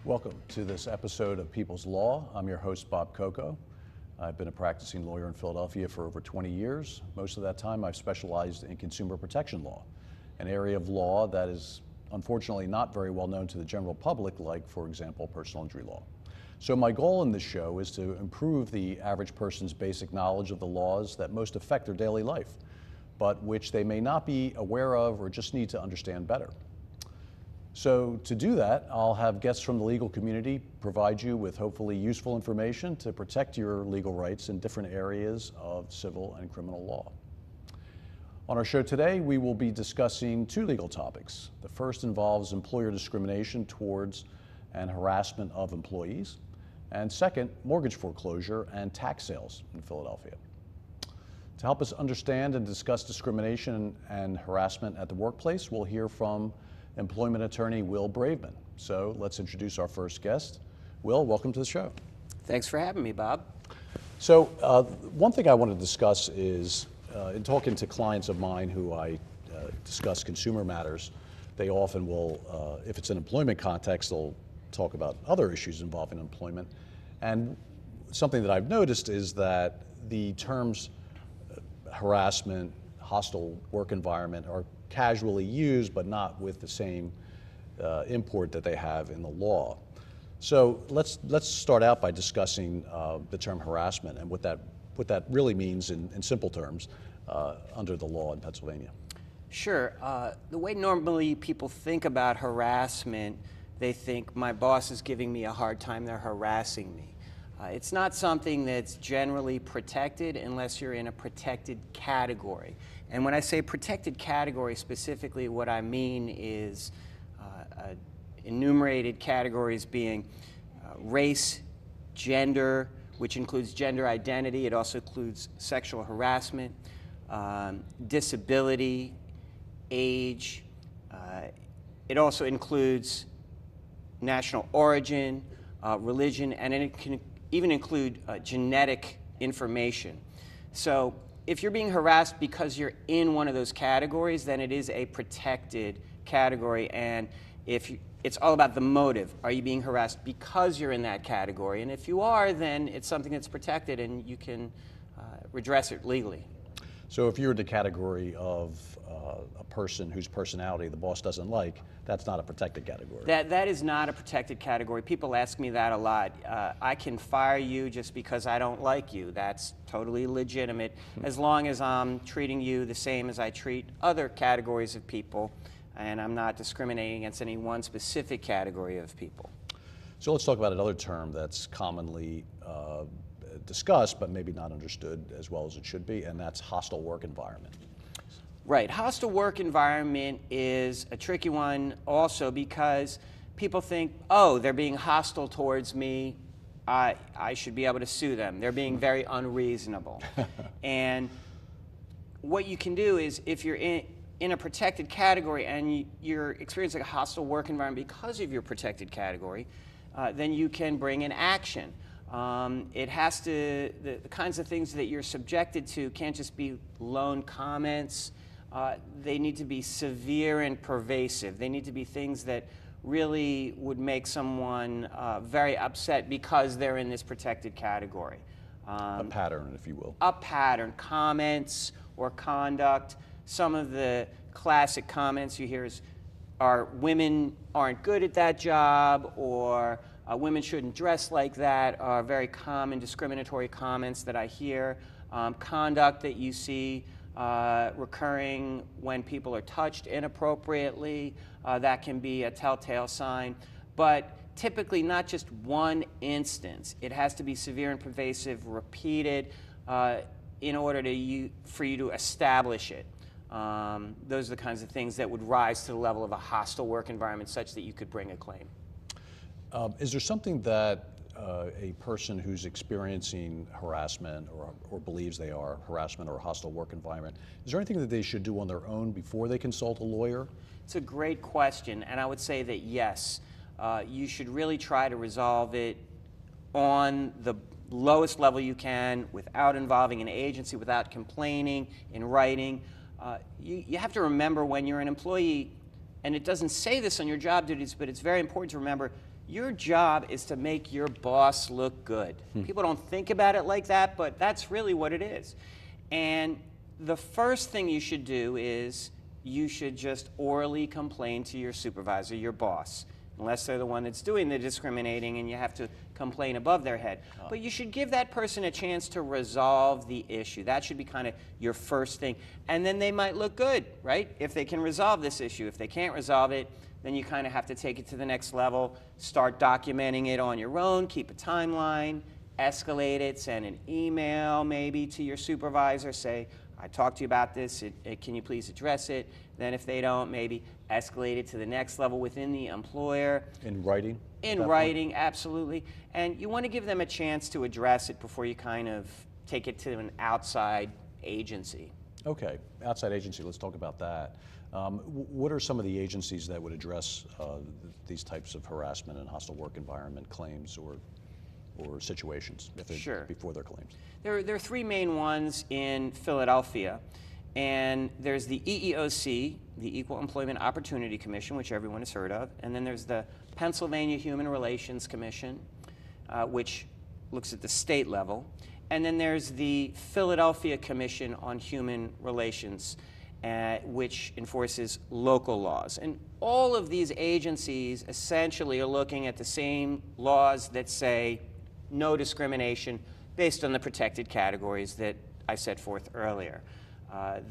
Welcome to this episode of People's Law. I'm your host, Bob Cocco. I've been a practicing lawyer in Philadelphia for over 20 years. Most of that time I've specialized in consumer protection law, an area of law that is unfortunately not very well known to the general public, like, for example, personal injury law. So my goal in this show is to improve the average person's basic knowledge of the laws that most affect their daily life, but which they may not be aware of or just need to understand better. So to do that, I'll have guests from the legal community provide you with hopefully useful information to protect your legal rights in different areas of civil and criminal law. On our show today, we will be discussing two legal topics. The first involves employer discrimination towards and harassment of employees, and second, mortgage foreclosure and tax sales in Philadelphia. To help us understand and discuss discrimination and harassment at the workplace, we'll hear from employment attorney Will Braveman. So let's introduce our first guest. Will, welcome to the show. Thanks for having me, Bob. So one thing I want to discuss is, in talking to clients of mine who I discuss consumer matters, they often will, if it's an employment context, they'll talk about other issues involving employment. And something that I've noticed is that the terms harassment, hostile work environment are casually used, but not with the same import that they have in the law. So let's start out by discussing the term harassment and what that really means in simple terms under the law in Pennsylvania. Sure. The way normally people think about harassment, they think my boss is giving me a hard time, they're harassing me. It's not something that's generally protected unless you're in a protected category. And when I say protected category, specifically what I mean is enumerated categories being race, gender, which includes gender identity. It also includes sexual harassment, disability, age. It also includes national origin, religion, and it can even include genetic information. So if you're being harassed because you're in one of those categories, then it is a protected category. And it's all about the motive. Are you being harassed because you're in that category? And if you are, then it's something that's protected and you can redress it legally. So if you're in the category of a person whose personality the boss doesn't like, that's not a protected category. That is not a protected category. People ask me that a lot. I can fire you just because I don't like you. That's totally legitimate, as long as I'm treating you the same as I treat other categories of people, and I'm not discriminating against any one specific category of people. So let's talk about another term that's commonly discussed, but maybe not understood as well as it should be, and that's hostile work environment. Right. Hostile work environment is a tricky one also because people think, oh, they're being hostile towards me, I should be able to sue them. They're being very unreasonable. And what you can do is, if you're in a protected category and you're experiencing a hostile work environment because of your protected category, then you can bring an action. It has to, the kinds of things that you're subjected to can't just be lone comments. They need to be severe and pervasive. They need to be things that really would make someone very upset because they're in this protected category. A pattern, if you will. A pattern, comments or conduct. Some of the classic comments you hear are women aren't good at that job, or women shouldn't dress like that, are very common discriminatory comments that I hear. Conduct that you see recurring when people are touched inappropriately, that can be a telltale sign. But typically not just one instance. It has to be severe and pervasive, repeated, in order for you to establish it. Those are the kinds of things that would rise to the level of a hostile work environment such that you could bring a claim. Is there something that a person who's experiencing harassment or believes they are harassment or a hostile work environment, is there anything that they should do on their own before they consult a lawyer? It's a great question, and I would say that yes, you should really try to resolve it on the lowest level you can without involving an agency, without complaining, in writing. You have to remember when you're an employee, and it doesn't say this on your job duties, but it's very important to remember, Your job is to make your boss look good. People don't think about it like that, but that's really what it is. And the first thing you should do is you should just orally complain to your supervisor, your boss, unless they're the one that's doing the discriminating and you have to complain above their head. But you should give that person a chance to resolve the issue. That should be kind of your first thing. And then they might look good, right? If they can resolve this issue. If they can't resolve it, then you kind of have to take it to the next level, start documenting it on your own, keep a timeline, escalate it, send an email maybe to your supervisor, say, I talked to you about this, can you please address it? Then if they don't, maybe escalate it to the next level within the employer. In writing? In writing, absolutely. And you want to give them a chance to address it before you kind of take it to an outside agency. Okay, outside agency, let's talk about that. What are some of the agencies that would address these types of harassment and hostile work environment claims or situations before their claims? There are three main ones in Philadelphia, and there's the EEOC, the Equal Employment Opportunity Commission, which everyone has heard of, and then there's the Pennsylvania Human Relations Commission, which looks at the state level, and then there's the Philadelphia Commission on Human Relations, which enforces local laws. And all of these agencies essentially are looking at the same laws that say no discrimination based on the protected categories that I set forth earlier.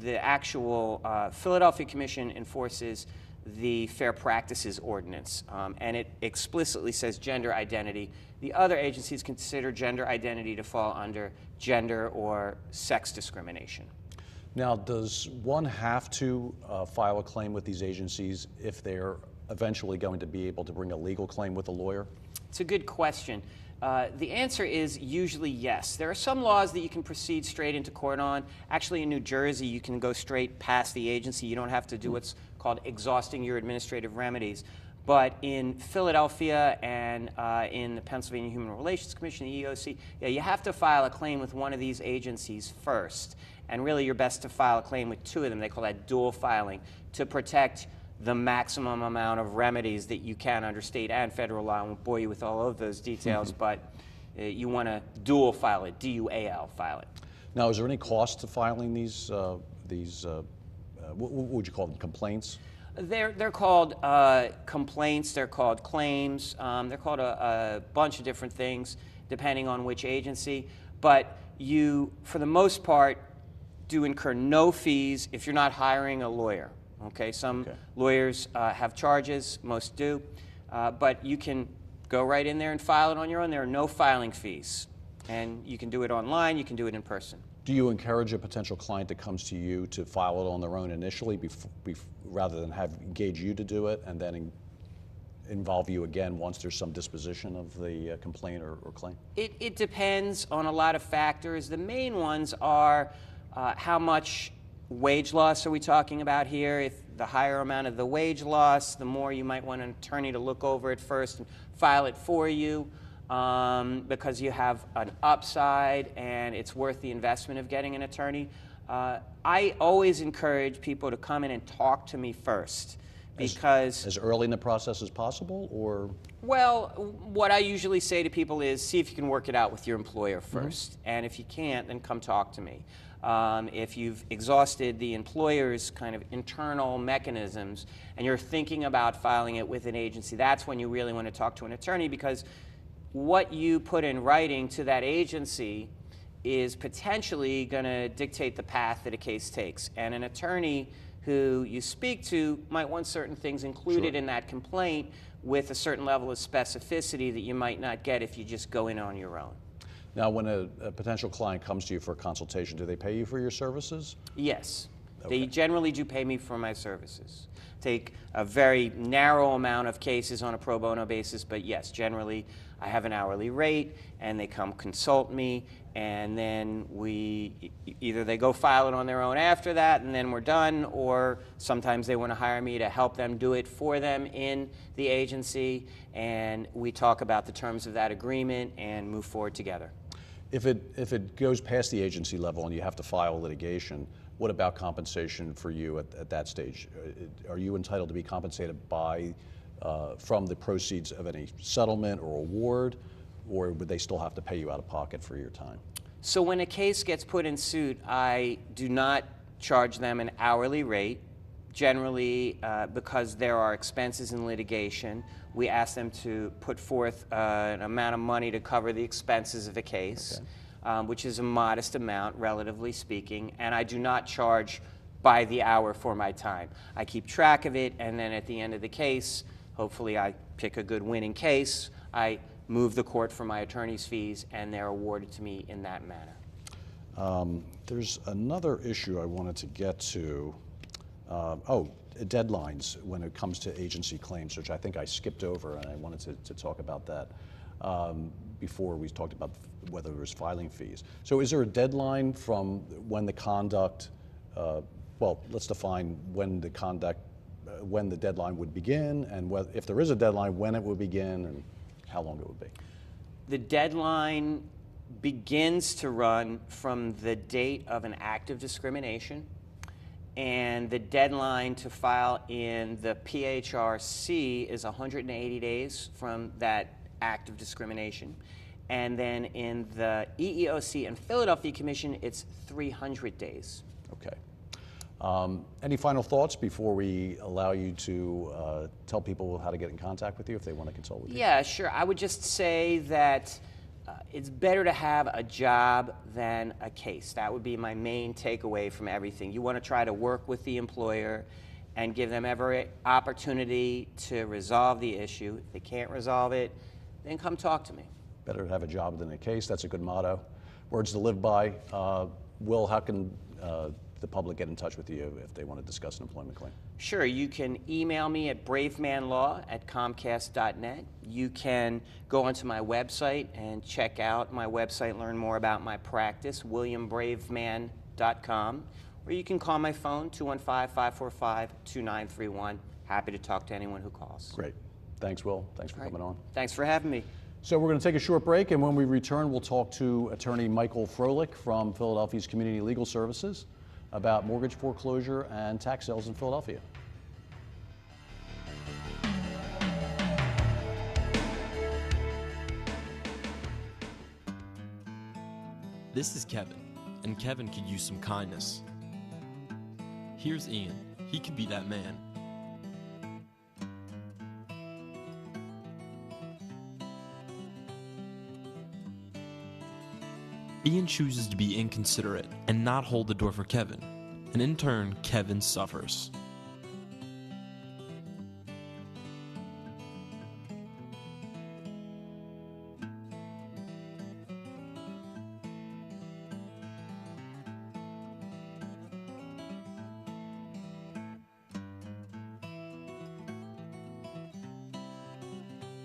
The actual Philadelphia Commission enforces the Fair Practices Ordinance, and it explicitly says gender identity. The other agencies consider gender identity to fall under gender or sex discrimination. Now, does one have to file a claim with these agencies if they're eventually going to be able to bring a legal claim with a lawyer? It's a good question. The answer is usually yes. There are some laws that you can proceed straight into court on. Actually, in New Jersey, you can go straight past the agency. You don't have to do what's called exhausting your administrative remedies. But in Philadelphia and in the Pennsylvania Human Relations Commission, the EEOC, you have to file a claim with one of these agencies first. And really, you're best to file a claim with two of them. They call that dual filing, to protect the maximum amount of remedies that you can under state and federal law. I won't bore you with all of those details, but you want to dual file it, D-U-A-L, file it. Now, is there any cost to filing these what would you call them, complaints? They're called complaints, they're called claims, they're called a bunch of different things depending on which agency. But you, for the most part, do incur no fees if you're not hiring a lawyer. Okay, some lawyers have charges, most do, but you can go right in there and file it on your own. There are no filing fees, and you can do it online, you can do it in person. Do you encourage a potential client that comes to you to file it on their own initially rather than engage you to do it and then involve you again once there's some disposition of the complaint or claim? It depends on a lot of factors. The main ones are how much wage loss are we talking about here? If the higher amount of the wage loss, the more you might want an attorney to look over it first and file it for you because you have an upside and it's worth the investment of getting an attorney. I always encourage people to come in and talk to me first. Because as early in the process as possible, or? Well, what I usually say to people is see if you can work it out with your employer first. And if you can't, then come talk to me. If you've exhausted the employer's kind of internal mechanisms and you're thinking about filing it with an agency, that's when you really want to talk to an attorney, because what you put in writing to that agency is potentially going to dictate the path that a case takes. And an attorney who you speak to might want certain things included in that complaint with a certain level of specificity that you might not get if you just go in on your own. Now, when a potential client comes to you for a consultation, do they pay you for your services? Yes. Okay. They generally do pay me for my services. Take a very narrow amount of cases on a pro bono basis, but yes, generally I have an hourly rate and they come consult me, and then either they go file it on their own after that and then we're done, or sometimes they want to hire me to help them do it for them in the agency, and we talk about the terms of that agreement and move forward together. If it goes past the agency level and you have to file litigation, what about compensation for you at that stage? Are you entitled to be compensated by from the proceeds of any settlement or award, or would they still have to pay you out of pocket for your time? So when a case gets put in suit, I do not charge them an hourly rate. Generally, because there are expenses in litigation, we ask them to put forth an amount of money to cover the expenses of the case, which is a modest amount, relatively speaking, and I do not charge by the hour for my time. I keep track of it, and then at the end of the case, hopefully I pick a good winning case, I move the court for my attorney's fees, and they're awarded to me in that manner. There's another issue I wanted to get to. Deadlines when it comes to agency claims, which I think I skipped over, and I wanted to talk about that before we talked about whether there was filing fees. So is there a deadline from when the conduct, well, let's define when the conduct, when the deadline would begin, and if there is a deadline, when it would begin, and how long it would be? The deadline begins to run from the date of an act of discrimination, and the deadline to file in the PHRC is 180 days from that act of discrimination. And then in the EEOC and Philadelphia Commission, it's 300 days. Okay. Any final thoughts before we allow you to tell people how to get in contact with you if they want to consult with you? Yeah, sure. I would just say that it's better to have a job than a case. That would be my main takeaway from everything. You want to try to work with the employer and give them every opportunity to resolve the issue. If they can't resolve it, then come talk to me. Better to have a job than a case. That's a good motto. Words to live by. Will, how can the public get in touch with you if they want to discuss an employment claim? Sure, you can email me at bravemanlaw@comcast.net. You can go onto my website and check out my website, learn more about my practice, williambraveman.com. Or you can call my phone, 215-545-2931. Happy to talk to anyone who calls. Great. Thanks, Will. Thanks for coming on. Thanks for having me. So we're going to take a short break, and when we return, we'll talk to attorney Michael Froelich from Philadelphia's Community Legal Services about mortgage foreclosure and tax sales in Philadelphia. This is Kevin, and Kevin could use some kindness. Here's Ian. He could be that man. Ian chooses to be inconsiderate and not hold the door for Kevin, and in turn, Kevin suffers.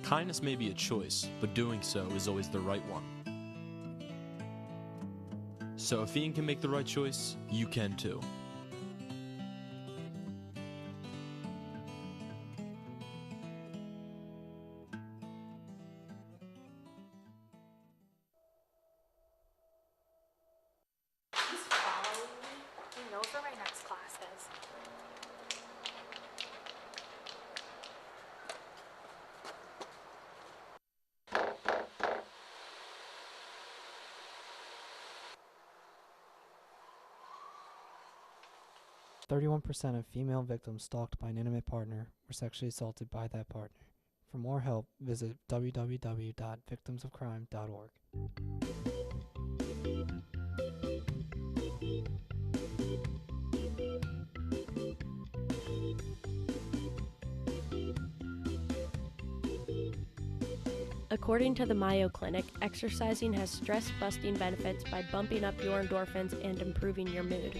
Kindness may be a choice, but doing so is always the right one. So if Ian can make the right choice, you can too. He's following me. He knows where my next class is. %31% of female victims stalked by an intimate partner were sexually assaulted by that partner. For more help, visit www.victimsofcrime.org. According to the Mayo Clinic, exercising has stress-busting benefits by bumping up your endorphins and improving your mood.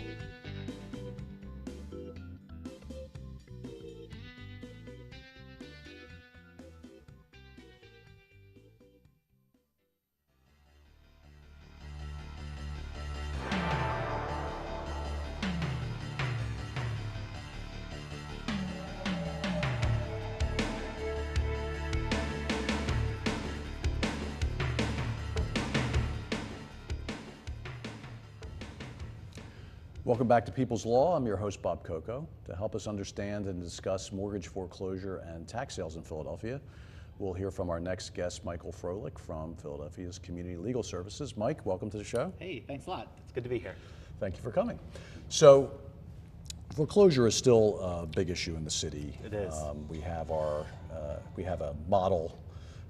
Welcome back to People's Law. I'm your host, Bob Cocco. To help us understand and discuss mortgage foreclosure and tax sales in Philadelphia, we'll hear from our next guest, Michael Froelich from Philadelphia's Community Legal Services. Mike, welcome to the show. Hey, thanks a lot. It's good to be here. Thank you for coming. So, foreclosure is still a big issue in the city. It is. We have a model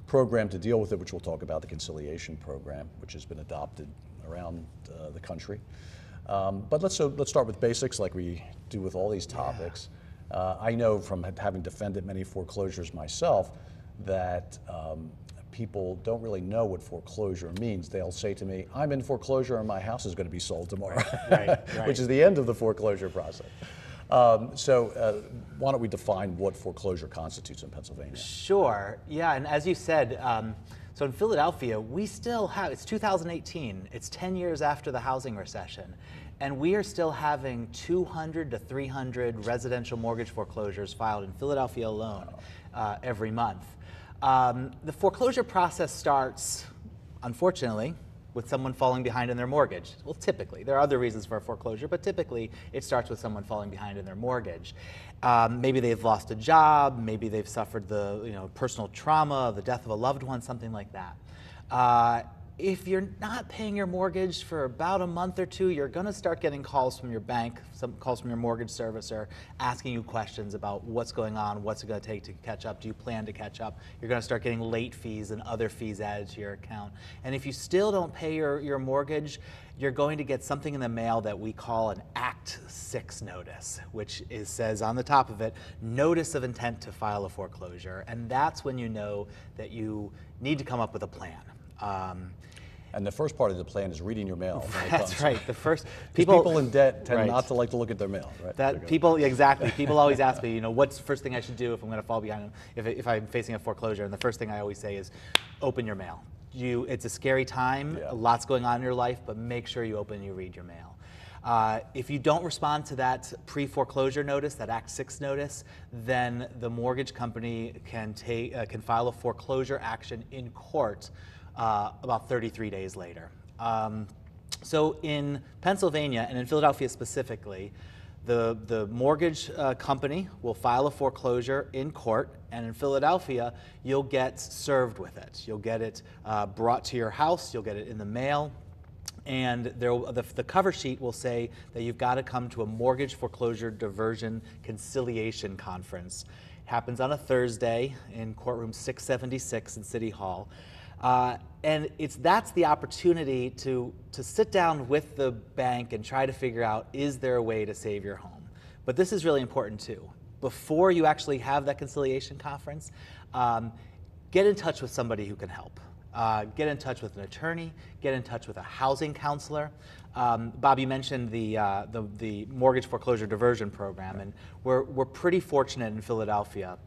program to deal with it, which we'll talk about, the conciliation program, which has been adopted around the country. But let's start with basics, like we do with all these topics. I know from having defended many foreclosures myself that people don't really know what foreclosure means. They'll say to me, "I'm in foreclosure and my house is going to be sold tomorrow," Right. which is the end of the foreclosure process. So why don't we define what foreclosure constitutes in Pennsylvania? Sure. Yeah, and as you said, so in Philadelphia, we still have, it's 2018, it's 10 years after the housing recession, and we are still having 200 to 300 residential mortgage foreclosures filed in Philadelphia alone every month. The foreclosure process starts, unfortunately, with someone falling behind in their mortgage. Well, typically. There are other reasons for a foreclosure, but typically it starts with someone falling behind in their mortgage. Maybe they've lost a job, maybe they've suffered the personal trauma, the death of a loved one, something like that. If you're not paying your mortgage for about a month or two, you're going to start getting calls from your bank, some calls from your mortgage servicer, asking you questions about what's going on, what's it going to take to catch up, do you plan to catch up? You're going to start getting late fees and other fees added to your account. And if you still don't pay your mortgage, you're going to get something in the mail that we call an Act 6 notice, which says on the top of it, notice of intent to file a foreclosure. And that's when you know that you need to come up with a plan. And the first part of the plan is reading your mail. That's right. The first people in debt tend right. not to like to look at their mail, right? That people exactly. People always ask me, what's the first thing I should do if I'm going to fall behind, if I'm facing a foreclosure? And the first thing I always say is, open your mail. It's a scary time. Yeah. Lots going on in your life, but make sure you open and you read your mail. If you don't respond to that pre-foreclosure notice, that Act 6 notice, then the mortgage company can file a foreclosure action in court about 33 days later. So in Pennsylvania and in Philadelphia specifically, the mortgage company will file a foreclosure in court, and in Philadelphia, you'll get served with it. You'll get it brought to your house, you'll get it in the mail, and the cover sheet will say that you've got to come to a mortgage foreclosure diversion conciliation conference. It happens on a Thursday in courtroom 676 in City Hall. And that's the opportunity to sit down with the bank and try to figure out, is there a way to save your home? But this is really important too. Before you actually have that conciliation conference, get in touch with somebody who can help. Get in touch with an attorney, get in touch with a housing counselor. Bob, you mentioned the mortgage foreclosure diversion program, and we're pretty fortunate in Philadelphia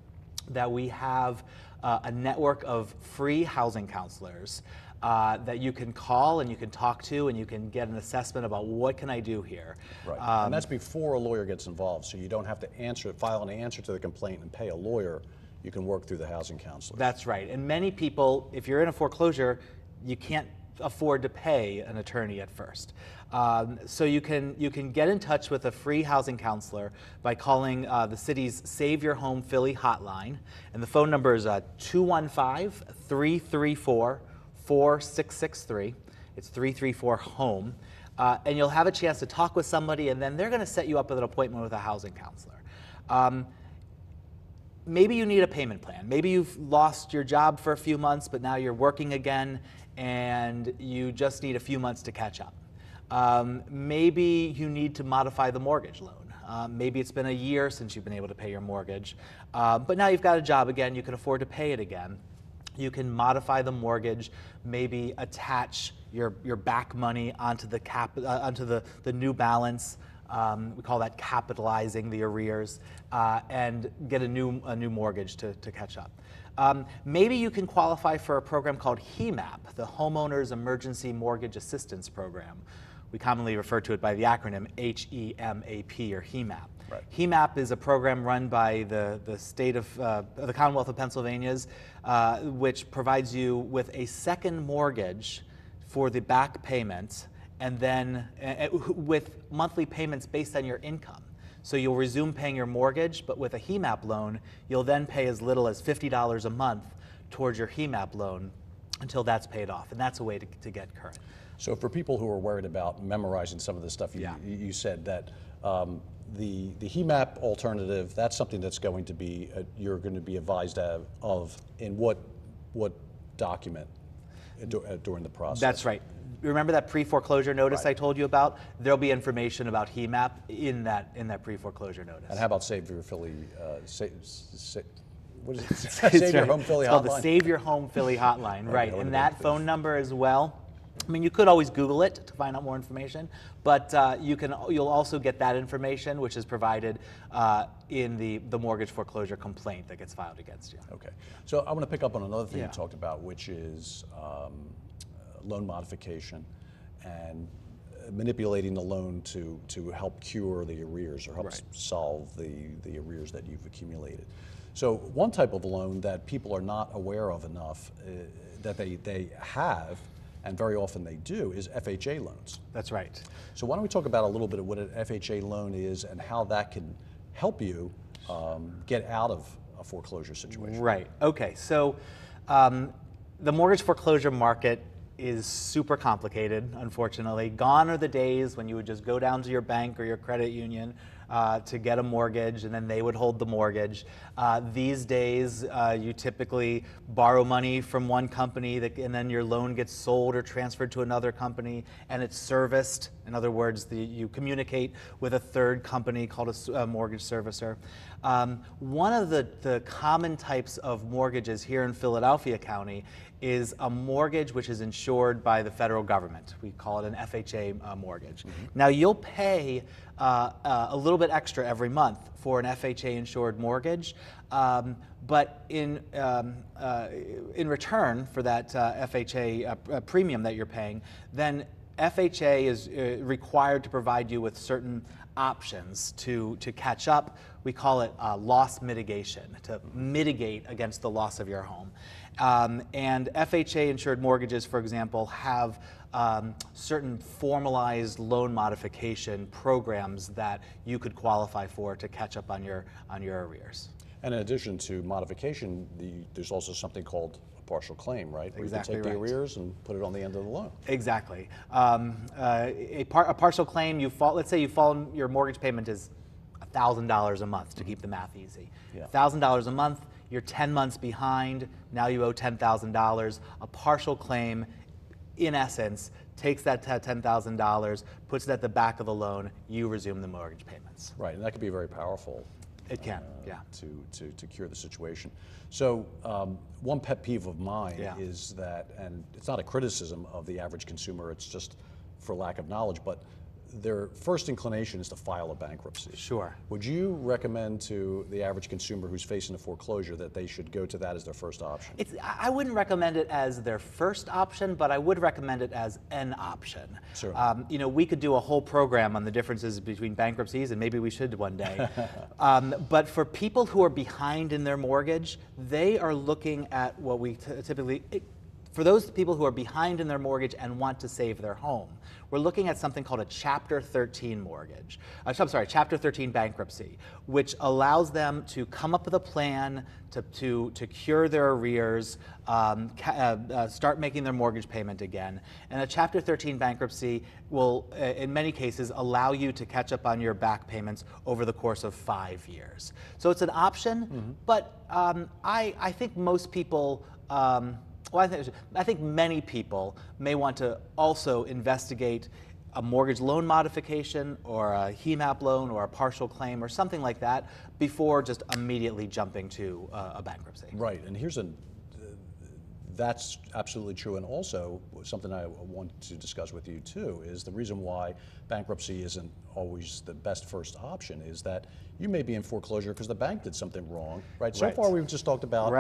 that we have a network of free housing counselors that you can call and you can talk to and you can get an assessment about what can I do here. Right, and that's before a lawyer gets involved, so you don't have to file an answer to the complaint and pay a lawyer. You can work through the housing counselor. That's right, and many people, if you're in a foreclosure, you can't afford to pay an attorney at first. So you can get in touch with a free housing counselor by calling the city's Save Your Home Philly hotline, and the phone number is 215-334-4663. It's 334-HOME, and you'll have a chance to talk with somebody, and then they're going to set you up with an appointment with a housing counselor. Maybe you need a payment plan. Maybe you've lost your job for a few months, but now you're working again, and you just need a few months to catch up. Maybe you need to modify the mortgage loan. Maybe it's been a year since you've been able to pay your mortgage, but now you've got a job again, you can afford to pay it again. You can modify the mortgage, maybe attach your back money onto the new balance. We call that capitalizing the arrears, and get a new mortgage to catch up. Maybe you can qualify for a program called HEMAP, the Homeowners Emergency Mortgage Assistance Program. We commonly refer to it by the acronym HEMAP or HEMAP. Right. HEMAP is a program run by the state of the Commonwealth of Pennsylvania's, which provides you with a second mortgage for the back payment and then with monthly payments based on your income. So you'll resume paying your mortgage, but with a HEMAP loan, you'll then pay as little as $50 a month towards your HEMAP loan until that's paid off, and that's a way to get current. So for people who are worried about memorizing some of the stuff you said that the HEMAP alternative, that's something that's going to be, you're going to be advised of in what document during the process? That's right. Remember that pre-foreclosure notice I told you about? There'll be information about HEMAP in that pre-foreclosure notice. And how about Save Your Philly, what is it? Save Your Home Philly Hotline? It's called the Save Your Home Philly Hotline, right. Okay, and that phone number as well. I mean, you could always Google it to find out more information, but you'll also get that information, which is provided in the mortgage foreclosure complaint that gets filed against you. Okay. So I want to pick up on another thing you talked about, which is loan modification and manipulating the loan to help cure the arrears or help solve the arrears that you've accumulated. So one type of loan that people are not aware of enough that they have, and very often they do, is FHA loans. That's right. So why don't we talk about a little bit of what an FHA loan is and how that can help you get out of a foreclosure situation. Right. Okay. So the mortgage foreclosure market is super complicated, unfortunately. Gone are the days when you would just go down to your bank or your credit union to get a mortgage, and then they would hold the mortgage. These days, you typically borrow money from one company, and then your loan gets sold or transferred to another company, and it's serviced. In other words, you communicate with a third company called a mortgage servicer. One of the common types of mortgages here in Philadelphia County is a mortgage which is insured by the federal government. We call it an FHA mortgage. Now you'll pay a little bit extra every month for an FHA insured mortgage, but in return for that FHA premium that you're paying, then FHA is required to provide you with certain options to catch up. We call it loss mitigation, to mitigate against the loss of your home. And FHA insured mortgages, for example, have certain formalized loan modification programs that you could qualify for to catch up on your arrears. And in addition to modification, there's also something called a partial claim, right? Where Exactly you can take the arrears and put it on the end of the loan. Exactly. A partial claim, let's say your mortgage payment is $1,000 a month, to keep the math easy. $1,000 a month, you're 10 months behind, now you owe $10,000. A partial claim, in essence, takes that $10,000, puts it at the back of the loan, you resume the mortgage payments. Right, and that could be very powerful. It can, yeah. To cure the situation. So one pet peeve of mine is that, and it's not a criticism of the average consumer, it's just for lack of knowledge, but their first inclination is to file a bankruptcy. Sure. Would you recommend to the average consumer who's facing a foreclosure that they should go to that as their first option? I wouldn't recommend it as their first option, but I would recommend it as an option. Sure. You know, we could do a whole program on the differences between bankruptcies, and maybe we should one day. But for people who are behind in their mortgage, they are looking at what we typically, for those people who are behind in their mortgage and want to save their home, we're looking at something called a Chapter 13 mortgage. I'm sorry, Chapter 13 bankruptcy, which allows them to come up with a plan to cure their arrears, start making their mortgage payment again. And a Chapter 13 bankruptcy will, in many cases, allow you to catch up on your back payments over the course of 5 years. So it's an option, but I think most people, well, I think many people may want to also investigate a mortgage loan modification or a HEMAP loan or a partial claim or something like that before just immediately jumping to a bankruptcy. Right, and that's absolutely true, and also something I want to discuss with you too is the reason why bankruptcy isn't always the best first option is that you may be in foreclosure because the bank did something wrong, right? So far we've just talked about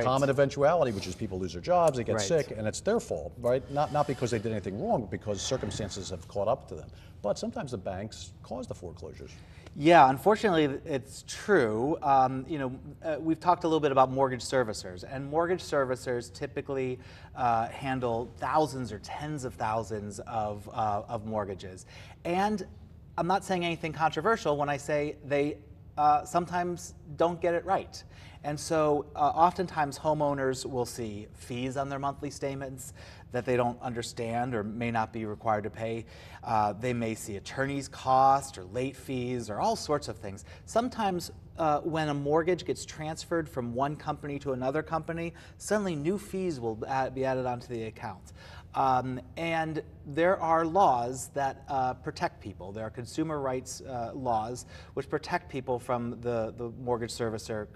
common eventuality, which is people lose their jobs, they get sick, and it's their fault, right? Not because they did anything wrong, but because circumstances have caught up to them. But sometimes the banks cause the foreclosures. Yeah, unfortunately, it's true. We've talked a little bit about mortgage servicers, and mortgage servicers typically handle thousands or tens of thousands of mortgages. And I'm not saying anything controversial when I say they sometimes don't get it right. And so oftentimes homeowners will see fees on their monthly statements that they don't understand or may not be required to pay. They may see attorney's costs or late fees or all sorts of things. Sometimes when a mortgage gets transferred from one company to another company, suddenly new fees will be added onto the account. And there are laws that protect people. There are consumer rights laws which protect people from the mortgage servicer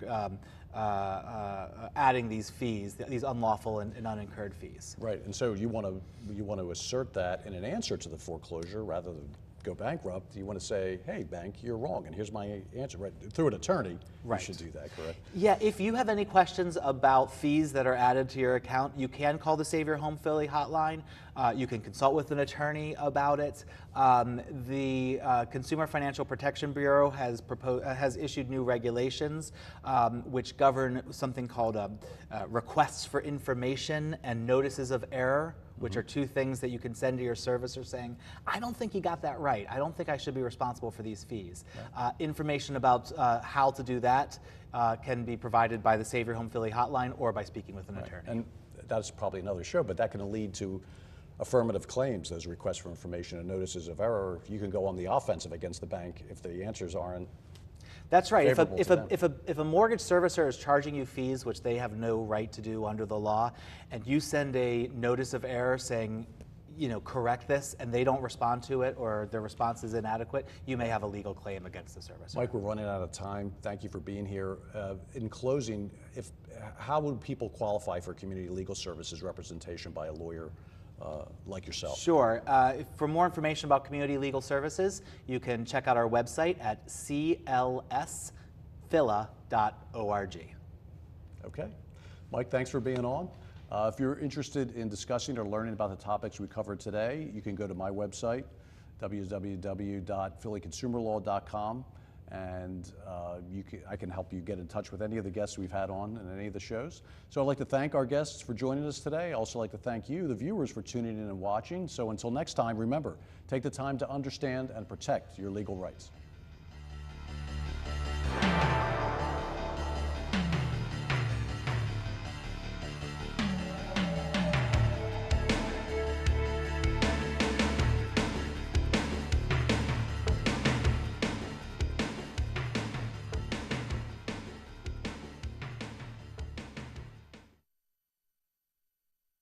adding these fees, these unlawful and unincurred fees. Right, and so you want to assert that in an answer to the foreclosure rather than go bankrupt. You want to say, hey, bank, you're wrong, and here's my answer. Right, through an attorney, right. You should do that, correct? Yeah, if you have any questions about fees that are added to your account, you can call the Save Your Home Philly hotline. You can consult with an attorney about it. The Consumer Financial Protection Bureau has issued new regulations which govern something called requests for information and notices of error, which are two things that you can send to your servicer saying, I don't think you got that right. I don't think I should be responsible for these fees. Right. Information about how to do that can be provided by the Save Your Home Philly hotline or by speaking with an attorney. And that's probably another show, but that can lead to affirmative claims, those requests for information and notices of error. You can go on the offensive against the bank if the answers aren't. That's right. If a mortgage servicer is charging you fees which they have no right to do under the law, and you send a notice of error saying, correct this, and they don't respond to it or their response is inadequate, you may have a legal claim against the servicer. Mike, we're running out of time. Thank you for being here. In closing, how would people qualify for community legal services representation by a lawyer like yourself? Sure. For more information about community legal services, you can check out our website at clsphila.org. Okay. Mike, thanks for being on. If you're interested in discussing or learning about the topics we covered today, you can go to my website, www.phillyconsumerlaw.com, and I can help you get in touch with any of the guests we've had on in any of the shows. So I'd like to thank our guests for joining us today. I'd also like to thank you, the viewers, for tuning in and watching. So until next time, remember, take the time to understand and protect your legal rights.